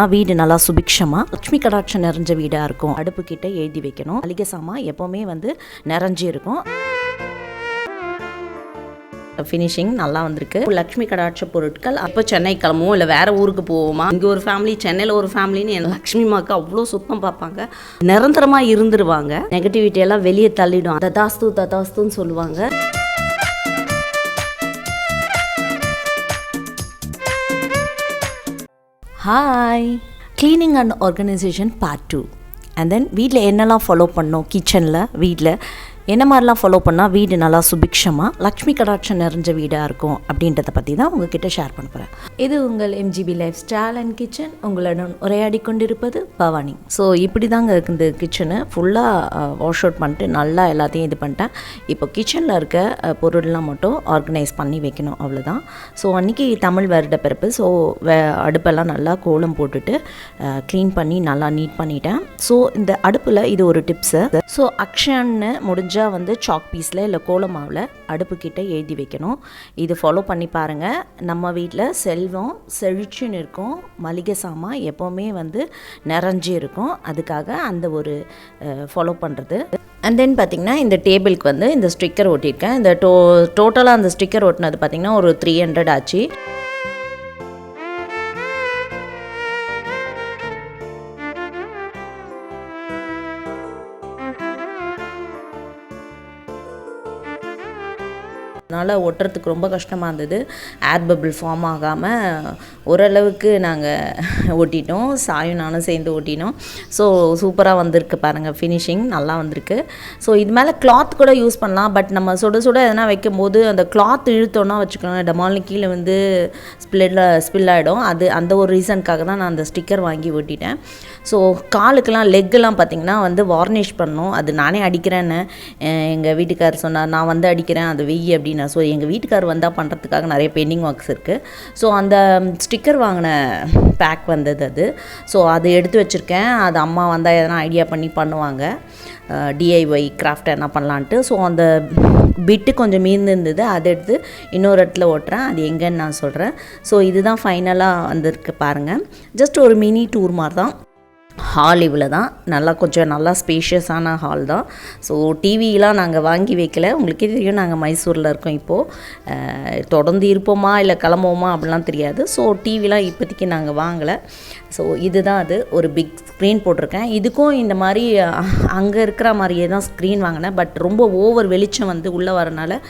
வீடு நல்லா சுபிக்ஷமாக லக்ஷ்மி கடாட்சம் நிறைஞ்ச வீடாக இருக்கும். அடுப்பு கிட்ட எழுதி வைக்கணும். மளிகை சாமான் எப்போவுமே நிறைஞ்சி இருக்கும். ஃபினிஷிங் நல்லா வந்திருக்கு. லக்ஷ்மி கடாட்ச பொருட்கள். அப்போ சென்னை கிளம்புவோம் இல்லை வேறு ஊருக்கு போவோமா, இங்கே ஒரு ஃபேமிலி சென்னையில் ஒரு ஃபேமிலின்னு என் லக்ஷ்மி மாக்கு அவ்வளோ சுத்தம் பார்ப்பாங்க, நிரந்தரமாக இருந்துருவாங்க. நெகட்டிவிட்டி எல்லாம் வெளியே தள்ளிடும். ததாஸ்துன்னு சொல்லுவாங்க. Hi, cleaning and organisation part 2. And then வீட்டில் என்னெல்லாம் ஃபாலோ பண்ணோம், கிச்சனில் வீட்டில் என்ன மாதிரிலாம் ஃபாலோ பண்ணால் வீடு நல்லா சுபிக்ஷமாக லக்ஷ்மி கடாட்சம் நிறைஞ்ச வீடாக இருக்கும் அப்படின்றத பற்றி தான் உங்ககிட்ட ஷேர் பண்ண போகிறேன். இது உங்கள் MGB life style and kitchen. உங்களுடன் உரையாடி கொண்டிருப்பது பவானி. ஸோ இப்படி தாங்க இருக்குது இந்த கிச்சனை. ஃபுல்லாக வாஷ் அவுட் பண்ணிட்டு நல்லா எல்லாத்தையும் இது பண்ணிட்டேன். இப்போ கிச்சனில் இருக்க பொருள்லாம் மட்டும் ஆர்கனைஸ் பண்ணி வைக்கணும், அவ்வளோதான். ஸோ அன்றைக்கி தமிழ் வருட பிறப்பு. ஸோ அடுப்பெல்லாம் நல்லா கோலம் போட்டுட்டு க்ளீன் பண்ணி நல்லா நீட் பண்ணிட்டேன். ஸோ இந்த அடுப்பில் இது ஒரு டிப்ஸு. ஸோ அக்ஷன்னு முடிஞ்ச சாக் பீஸில் இல்லை கோல மாவில் அடுப்புக்கிட்ட எழுதி வைக்கணும். இது ஃபாலோ பண்ணி பாருங்கள். நம்ம வீட்டில் செல்வம் செழிச்சுன்னு இருக்கும், மளிகை சாமான் எப்போவுமே நிறைஞ்சி இருக்கும். அதுக்காக அந்த ஒரு ஃபாலோ பண்ணுறது. அண்ட் தென் பார்த்திங்கன்னா இந்த டேபிளுக்கு இந்த ஸ்டிக்கர் ஒட்டியிருக்கேன். இந்த டோட்டலாக அந்த ஸ்டிக்கர் ஒட்டினது பார்த்திங்கன்னா ஒரு 300 ஆச்சு. அதனால் ஒட்டுறதுக்கு ரொம்ப கஷ்டமாக இருந்தது. ஏர் பபிள் ஃபார்ம் ஆகாமல் ஓரளவுக்கு நாங்கள் ஒட்டிட்டோம். சாயும் நானும் சேர்ந்து ஒட்டினோம். ஸோ சூப்பராக வந்திருக்கு பாருங்கள், ஃபினிஷிங் நல்லா வந்திருக்கு. ஸோ இது மேலே கிளாத் கூட யூஸ் பண்ணலாம். பட் நம்ம சுட எதனா வைக்கும்போது அந்த கிளாத் இழுத்தோன்னா வச்சுக்கோங்க, டமால்னு கீழே ஸ்பில் ஆகிடும். அந்த ஒரு ரீசனுக்காக தான் நான் அந்த ஸ்டிக்கர் வாங்கி ஒட்டிட்டேன். ஸோ காலுக்கெல்லாம் லெக்கெல்லாம் பார்த்திங்கன்னா வார்னிஷ் பண்ணணும். அது நானே அடிக்கிறேன்னு எங்கள் வீட்டுக்காரர் சொன்னார். நான் அடிக்கிறேன், அது வெய்யி அப்படின்னு. ஸோ எங்கள் வீட்டுக்கார் வந்தால் பண்ணுறதுக்காக நிறைய பெயிண்டிங் ஒர்க்ஸ் இருக்குது. ஸோ அந்த ஸ்டிக்கர் வாங்கின பேக் அது. ஸோ அதை எடுத்து வச்சுருக்கேன். அது அம்மா வந்தால் எதனா ஐடியா பண்ணி பண்ணுவாங்க, DIY கிராஃப்ட் என்ன பண்ணலான்ட்டு. ஸோ அந்த பிட்டு கொஞ்சம் மீந்து இருந்தது, அதை எடுத்து இன்னொரு இடத்துல ஓட்டுறேன். அது எங்கன்னு நான் சொல்கிறேன். ஸோ இதுதான் ஃபைனலாக வந்திருக்கு பாருங்கள். ஜஸ்ட் ஒரு மினி டூர் மாதிரி தான். ஹால் இவ்வளோ தான். கொஞ்சம் நல்லா ஸ்பேஷியஸான ஹால் தான். ஸோ டிவிலாம் நாங்கள் வாங்கி வைக்கல. உங்களுக்கே தெரியும், நாங்கள் மைசூரில் இருக்கோம். இப்போது தொடர்ந்து இருப்போமா இல்லை கிளம்புவோமா அப்படிலாம் தெரியாது. ஸோ டிவிலாம் இப்போதைக்கு நாங்கள் வாங்கலை. ஸோ இதுதான் அது. ஒரு பிக் ஸ்க்ரீன் போட்டிருக்கேன். இதுக்கும் இந்த மாதிரி அங்கே இருக்கிற மாதிரியே தான் ஸ்க்ரீன் வாங்கினேன். பட் ரொம்ப ஓவர் வெளிச்சம் உள்ளே வரனால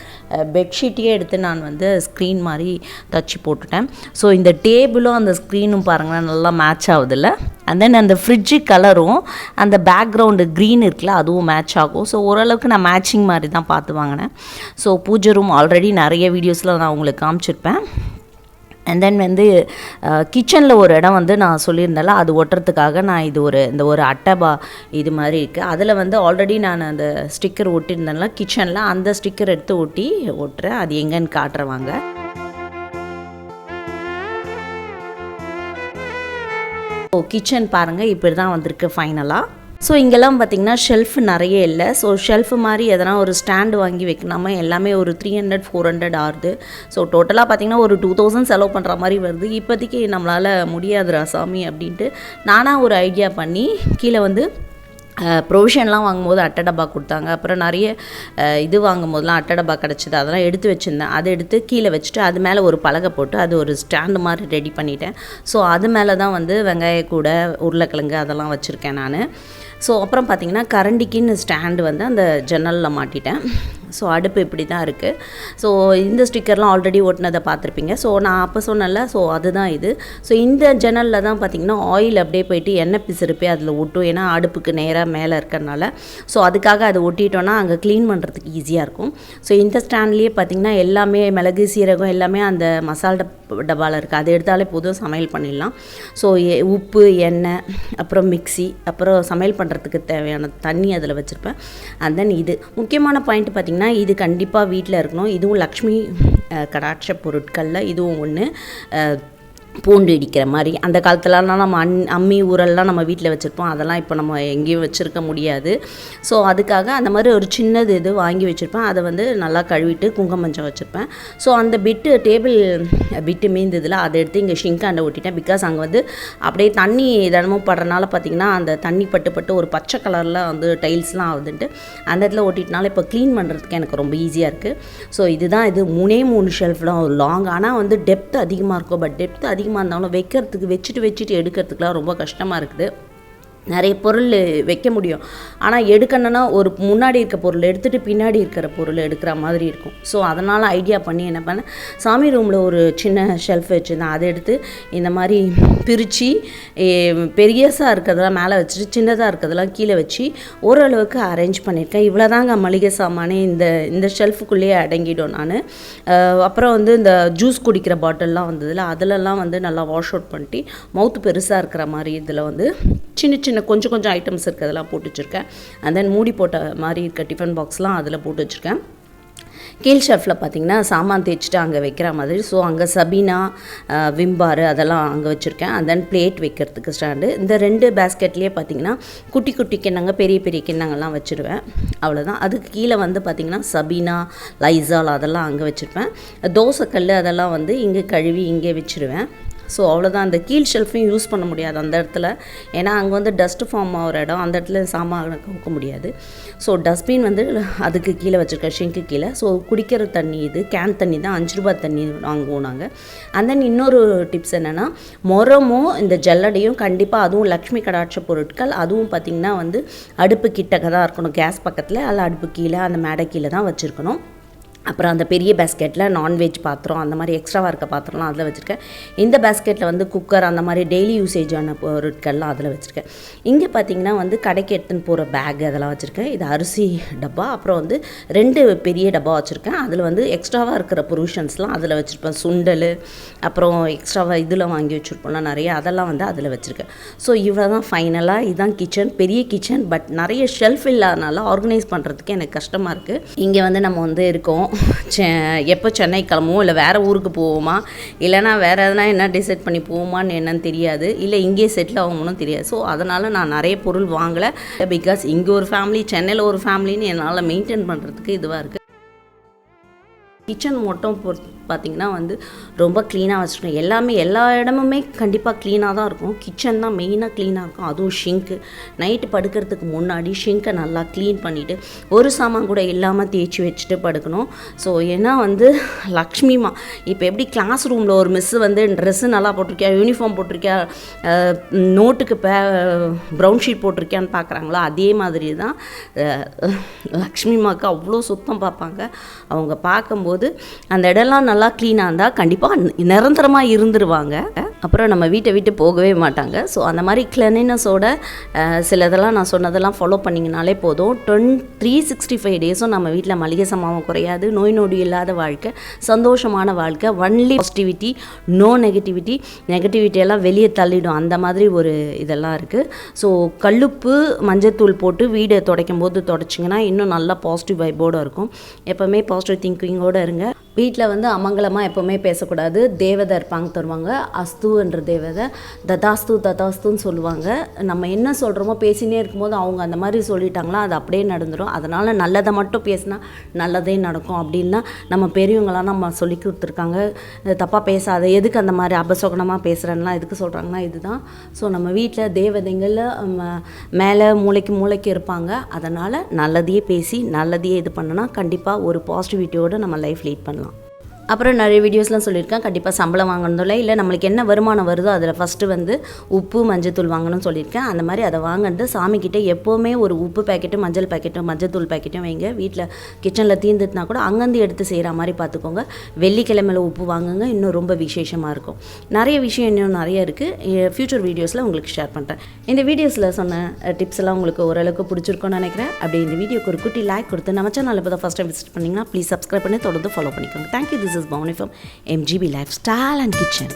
பெட்ஷீட்டையே எடுத்து நான் ஸ்க்ரீன் மாதிரி தச்சு போட்டுட்டேன். ஸோ இந்த டேபிளும் அந்த ஸ்க்ரீனும் பாருங்களேன் நல்லா மேட்ச் ஆகுதில்ல. அண்ட் தென் அந்த ஃப்ரிட்ஜு கலரும் அந்த பேக்ரவுண்டு க்ரீன் இருக்குல்ல, அதுவும் மேட்ச் ஆகும். ஸோ ஓரளவுக்கு நான் மேட்சிங் மாதிரி தான் பார்த்து வாங்கினேன். ஸோ பூஜை ரூம் ஆல்ரெடி நிறைய வீடியோஸில் நான் உங்களுக்கு காமிச்சிருப்பேன். அண்ட் தென் கிச்சனில் ஒரு இடம் நான் சொல்லியிருந்தேன்ல, அது ஒட்டுறதுக்காக நான் இந்த ஒரு அட்டைபா இது மாதிரி இருக்குது. அதில் ஆல்ரெடி நான் அந்த ஸ்டிக்கர் ஒட்டியிருந்தேன்ல கிச்சனில், அந்த ஸ்டிக்கர் எடுத்து ஒட்டுறேன். அது எங்கன்னு காட்டுறவாங்க. ஸோ கிச்சன் பாருங்கள், இப்படி தான் வந்திருக்கு ஃபைனலாக. ஸோ இங்கெல்லாம் பார்த்திங்கன்னா ஷெல்ஃப் நிறைய இல்லை. ஸோ ஷெல்ஃபு மாதிரி எதனா ஒரு ஸ்டாண்டு வாங்கி வைக்கணுமா, எல்லாமே ஒரு 300-400 ஆகுது. ஸோ டோட்டலாக பார்த்திங்கன்னா ஒரு 2000 செலவு பண்ணுற மாதிரி வருது. இப்போதைக்கு நம்மளால் முடியாதுரா சாமி அப்படின்ட்டு நானாக ஒரு ஐடியா பண்ணி கீழே ப்ரொவிஷன்லாம் வாங்கும்போது அட்டை டப்பா கொடுத்தாங்க. அப்புறம் நிறைய இது வாங்கும்போதெல்லாம் அட்டை டப்பா கிடச்சிது. அதெல்லாம் எடுத்து வச்சுருந்தேன். அதை எடுத்து கீழே வச்சுட்டு அது மேலே ஒரு பலகை போட்டு அது ஒரு ஸ்டாண்டு மாதிரி ரெடி பண்ணிட்டேன். ஸோ அது மேலே தான் வெங்காய கூட உருளைக்கிழங்கு அதெல்லாம் வச்சுருக்கேன் நான். ஸோ அப்புறம் பார்த்திங்கன்னா கரண்டிக்குன்னு ஸ்டாண்டு அந்த ஜன்னலில் மாட்டிட்டேன். ஸோ அடுப்பு இப்படி தான் இருக்குது. ஸோ இந்த ஸ்டிக்கர்லாம் ஆல்ரெடி ஒட்டினதை பார்த்துருப்பீங்க. ஸோ நான் அப்போ சொன்னல, ஸோ அதுதான் இது. ஸோ இந்த ஜன்னலில் தான் பார்த்திங்கன்னா ஆயில் அப்படியே போயிட்டு எண்ணெய் பிசுறுப்பே அதில் ஒட்டும். ஏன்னா அடுப்புக்கு நேராக மேலே இருக்கிறனால. ஸோ அதுக்காக அதை ஒட்டிட்டோன்னா அங்கே க்ளீன் பண்ணுறதுக்கு ஈஸியாக இருக்கும். ஸோ இந்த ஸ்டாண்ட்லேயே பார்த்திங்கன்னா எல்லாமே மிளகு சீரகம் எல்லாமே அந்த மசாலா டப்பாவில் இருக்குது. அதை எடுத்தாலே போதும், சமையல் பண்ணிடலாம். ஸோ உப்பு, எண்ணெய், அப்புறம் மிக்ஸி, அப்புறம் சமையல் பண்ணுறதுக்கு தேவையான தண்ணி அதில் வச்சுருப்பேன். அண்ட் தென் இது முக்கியமான பாயிண்ட் பார்த்திங்கன்னா, இது கண்டிப்பாக வீட்டில் இருக்கணும். இதுவும் லக்ஷ்மி கடாட்ச பொருட்களில் இதுவும் ஒன்று. பூண்டு இடிக்கிற மாதிரி. அந்த காலத்துலலாம் நம்ம அம்மி ஊரெல்லாம் நம்ம வீட்டில் வச்சுருப்போம். அதெல்லாம் இப்போ நம்ம எங்கேயும் வச்சுருக்க முடியாது. ஸோ அதுக்காக அந்த மாதிரி ஒரு சின்னது இது வாங்கி வச்சுருப்பேன். அதை வந்து நல்லா கழுவிட்டு குங்கும மஞ்சள் வச்சுருப்பேன். ஸோ அந்த டேபிள் பிட்டு மீந்ததில் அதை எடுத்து இங்கே ஷிங்காண்ட ஒட்டிட்டேன். பிகாஸ் அங்கே வந்து அப்படியே தண்ணி தினமும் படுறனால பார்த்திங்கன்னா அந்த தண்ணி பட்டு ஒரு பச்சை கலரில் வந்து டைல்ஸ்லாம் ஆகுதுன்ட்டு அந்த இடத்துல ஒட்டிட்டனால இப்போ க்ளீன் பண்ணுறதுக்கு எனக்கு ரொம்ப ஈஸியாக இருக்குது. ஸோ இதுதான் இது 3 ஷெல்ஃப்லாம் லாங். ஆனால் வந்து டெப்த் அதிகமாக இருக்கும். பட் டெப்த் அதிகமாக இருந்தாலும் வைக்கிறதுக்கு வச்சுட்டு எடுக்கிறதுக்குலாம் ரொம்ப கஷ்டமாக இருக்குது. நிறைய பொருள் வைக்க முடியும், ஆனால் எடுக்கணுன்னா ஒரு முன்னாடி இருக்க பொருள் எடுத்துகிட்டு பின்னாடி இருக்கிற பொருள் எடுக்கிற மாதிரி இருக்கும். ஸோ அதனால் ஐடியா பண்ணி என்ன பண்ணேன், சாமி ரூமில் ஒரு சின்ன ஷெல்ஃப் வச்சுருந்தேன். அதை எடுத்து இந்த மாதிரி பிரித்து பெரியசாக இருக்கிறதெல்லாம் மேலே வச்சுட்டு சின்னதாக இருக்கிறதெல்லாம் கீழே வச்சு ஓரளவுக்கு அரேஞ்ச் பண்ணியிருக்கேன். இவ்வளோ தாங்க மளிகை சாமானே இந்த ஷெல்ஃபுக்குள்ளேயே அடங்கிடும் நான். அப்புறம் வந்து இந்த ஜூஸ் குடிக்கிற பாட்டில்லாம் வந்ததில் அதிலெல்லாம் வந்து நல்லா வாஷ் அவுட் பண்ணிட்டு மவுத்து பெருசாக இருக்கிற மாதிரி இதில் வந்து சின்ன கொஞ்சம் ஐட்டம்ஸ் இருக்கிறதெல்லாம் போட்டு வச்சுருக்கேன். அண்ட் தென் மூடி போட்ட மாதிரி இருக்க டிஃபன் பாக்ஸ்லாம் அதில் போட்டு வச்சுருக்கேன். கீழ் ஷெல்ஃபில் பார்த்திங்கன்னா சாமான் தேய்ச்சிட்டு அங்கே வைக்கிற மாதிரி. ஸோ அங்கே சபீனா விம்பாரு அதெல்லாம் அங்கே வச்சுருக்கேன். அண்ட் தென் பிளேட் வைக்கிறதுக்கு ஸ்டாண்டு. இந்த 2 பேஸ்கெட்லேயே பார்த்திங்கன்னா குட்டி கிண்ணங்க பெரிய கிண்ணங்கள்லாம் வச்சுருவேன். அவ்வளோதான். அதுக்கு கீழே வந்து பார்த்திங்கன்னா சபீனா லைசால் அதெல்லாம் அங்கே வச்சுருப்பேன். தோசைக்கல் அதெல்லாம் வந்து இங்கே கழுவி இங்கே வச்சுருவேன். ஸோ அவ்வளோதான். அந்த கீழ் ஷெல்ஃபையும் யூஸ் பண்ண முடியாது அந்த இடத்துல, ஏன்னா அங்கே வந்து டஸ்ட் ஃபார்ம் ஆகிற இடம், அந்த இடத்துல சாமான் கவுக்க முடியாது. ஸோ டஸ்ட்பின் வந்து அதுக்கு கீழே வச்சுருக்கேன், ஷிங்க்கு கீழே. ஸோ குடிக்கிற தண்ணி இது கேன் தண்ணி தான், 5 ரூபாய் தண்ணி வாங்குவோம் நாங்கள். அண்ட் தென் இன்னொரு டிப்ஸ் என்னென்னா, முறமும் இந்த ஜல்லடையும் கண்டிப்பாக, அதுவும் லக்ஷ்மி கடாட்ச பொருட்கள், அதுவும் பார்த்திங்கன்னா வந்து அடுப்பு கிட்டக்க தான் இருக்கணும், கேஸ் பக்கத்தில் அல்ல அடுப்பு கீழே அந்த மேடை கீழே தான் வச்சுருக்கணும். அப்புறம் அந்த பெரிய பேஸ்கெட்டில் நான்வெஜ் பாத்திரம் அந்த மாதிரி எக்ஸ்ட்ராவாக இருக்க பாத்திரம்லாம் அதில் வச்சுருக்கேன். இந்த பேஸ்கெட்டில் வந்து குக்கர் அந்த மாதிரி டெய்லி யூசேஜான பொருட்கள்லாம் அதில் வச்சுருக்கேன். இங்கே பார்த்திங்கன்னா வந்து கடைக்கு எடுத்துன்னு போகிற பேக் அதெல்லாம் வச்சுருக்கேன். இது அரிசி டப்பா. அப்புறம் வந்து 2 பெரிய டப்பா வச்சுருக்கேன். அதில் வந்து எக்ஸ்ட்ராவாக இருக்கிற ப்ரொவிஷன்ஸ்லாம் அதில் வச்சுருப்பேன். சுண்டல் அப்புறம் எக்ஸ்ட்ராவாக இதில் வாங்கி வச்சுருப்போம்லாம் நிறைய, அதெல்லாம் வந்து அதில் வச்சுருக்கேன். ஸோ இவ்வளோ தான் ஃபைனலாக. இதுதான் கிச்சன், பெரிய கிச்சன். பட் நிறைய ஷெல்ஃப் இல்லாதனால ஆர்கனைஸ் பண்ணுறதுக்கு எனக்கு கஷ்டமாக இருக்குது. இங்கே வந்து நம்ம வந்து இருக்கோம், எப்போ சென்னை கிளம்புவோம், இல்லை வேறு ஊருக்கு போவோமா, இல்லைனா வேறு எதனா என்ன டிசைட் பண்ணி போவோமான்னு என்னன்னு தெரியாது, இல்லை இங்கேயே செட்டில் ஆகணும்னு தெரியாது. ஸோ அதனால் நான் நிறைய பொருள் வாங்கலை. பிகாஸ் இங்கே ஒரு ஃபேமிலி, சென்னையில் ஒரு ஃபேமிலின்னு என்னால் மெயின்டைன் பண்ணுறதுக்கு இதுவாக இருக்குது. கிச்சன் மட்டும் பார்த்திங்கன்னா வந்து ரொம்ப க்ளீனாக வச்சுருக்கேன். எல்லா இடமுமே கண்டிப்பாக க்ளீனாக தான் இருக்கும். கிச்சன் தான் மெயினாக க்ளீனாக இருக்கும். அதுவும் ஷிங்க்கு நைட்டு படுக்கிறதுக்கு முன்னாடி ஷிங்க்கை நல்லா க்ளீன் பண்ணிவிட்டு ஒரு சாமான் கூட இல்லாமல் தேய்ச்சி வச்சுட்டு படுக்கணும். ஸோ ஏன்னா வந்து லக்ஷ்மிமா இப்போ எப்படி கிளாஸ் ரூமில் ஒரு மிஸ்ஸு வந்து ட்ரெஸ்ஸு நல்லா போட்டிருக்கியா, யூனிஃபார்ம் போட்டிருக்கியா, நோட்டுக்கு ப்ரௌன் ஷீட் போட்டிருக்கியான்னு பார்க்குறாங்களோ, அதே மாதிரி தான் லக்ஷ்மிமாவுக்கு அவ்வளோ சுத்தம் பார்ப்பாங்க. அவங்க பார்க்கும்போது அந்த இடம்லாம் நல்லா க்ளீனாக இருந்தால் கண்டிப்பாக நிரந்தரமாக இருந்துருவாங்க. அப்புறம் நம்ம வீட்டை விட்டு போகவே மாட்டாங்க. ஸோ அந்த மாதிரி கிளீனஸோட சிலதெல்லாம் நான் சொன்னதெல்லாம் ஃபாலோ பண்ணிங்கனாலே போதும். 365 டேஸும் நம்ம வீட்டில் மளிகை சாமான் குறையாது, நோய் நொடி இல்லாத வாழ்க்கை, சந்தோஷமான வாழ்க்கை, ஒன்லி பாசிட்டிவிட்டி, நோ நெகட்டிவிட்டி எல்லாம் வெளியே தள்ளிடும். அந்த மாதிரி ஒரு இதெல்லாம் இருக்குது. ஸோ கல்லுப்பு மஞ்சத்தூள் போட்டு வீடை துடைக்கும் போது துடைச்சிங்கன்னா இன்னும் நல்லா பாசிட்டிவ் வைப்போடு இருக்கும். எப்போவுமே பாசிட்டிவ் திங்கிங்கோடு இருங்க. வீட்டில் வந்து அமங்கலமாக எப்போவுமே பேசக்கூடாது. தேவதை இருப்பாங்க தருவாங்க, அஸ்துன்ற தேவதை, ததாஸ்துன்னு சொல்லுவாங்க. நம்ம என்ன சொல்கிறோமோ பேசினே இருக்கும்போது அவங்க அந்த மாதிரி சொல்லிட்டாங்களா அது அப்படியே நடந்துடும். அதனால் நல்லதை மட்டும் பேசினா நல்லதே நடக்கும் அப்படின்னா நம்ம பெரியவங்களாம் நம்ம சொல்லி கொடுத்துருக்காங்க. தப்பாக பேசாத, எதுக்கு அந்த மாதிரி அபசகுணமாக பேசுகிறேன்னா எதுக்கு சொல்கிறாங்கன்னா இதுதான். ஸோ நம்ம வீட்டில் தேவதைங்களில் மேலே மூளைக்கு இருப்பாங்க. அதனால் நல்லதையே பேசி நல்லதையே இது பண்ணனா கண்டிப்பாக ஒரு பாசிட்டிவிட்டியோடு நம்ம லைஃப் லீட் பண்ணலாம். அப்புறம் நிறைய வீடியோஸ்லாம் சொல்லியிருக்கேன். கண்டிப்பாக சம்பளம் வாங்கணும்ல, இல்லை நம்மளுக்கு என்ன வருமானம் வருதோ அதில் ஃபஸ்ட்டு வந்து உப்பு மஞ்சத்தூள் வாங்கணும்னு சொல்லியிருக்கேன். அந்த மாதிரி அதை வாங்கிட்டு சாமிக்கிட்ட எப்போவுமே ஒரு உப்பு பேக்கெட்டும் மஞ்சள் பேக்கெட்டும் மஞ்சத்தூள் பேக்கெட்டும் வைங்க. வீட்டில் கிச்சனில் தீர்ந்துட்டுனா கூட அங்கேருந்து எடுத்து செய்கிற மாதிரி பார்த்துக்கோங்க. வெள்ளிக்கிழமையில் உப்பு வாங்குங்க, இன்னும் ரொம்ப விசேஷமாக இருக்கும். நிறைய விஷயம் இன்னும் நிறைய இருக்குது. ஃப்யூச்சர் வீடியோஸில் உங்களுக்கு ஷேர் பண்ணுறேன். இந்த வீடியோஸில் சொன்ன டிப்ஸ் எல்லாம் உங்களுக்கு ஓரளவுக்கு பிடிச்சிருக்கும்னு நினைக்கிறேன். அப்படி இந்த வீடியோக்கு ஒரு குட்டி லைக் கொடுத்து நம்ம சேனல் இப்போ தான் ஃபஸ்ட் டைம் விசிட் பண்ணிங்கன்னா ப்ளீஸ் சப்ஸ்கிரைப் பண்ணி தொடர்ந்து ஃபாலோ பண்ணிக்கோங்க. Thank you. This is Bhavani from MGB Lifestyle and Kitchen.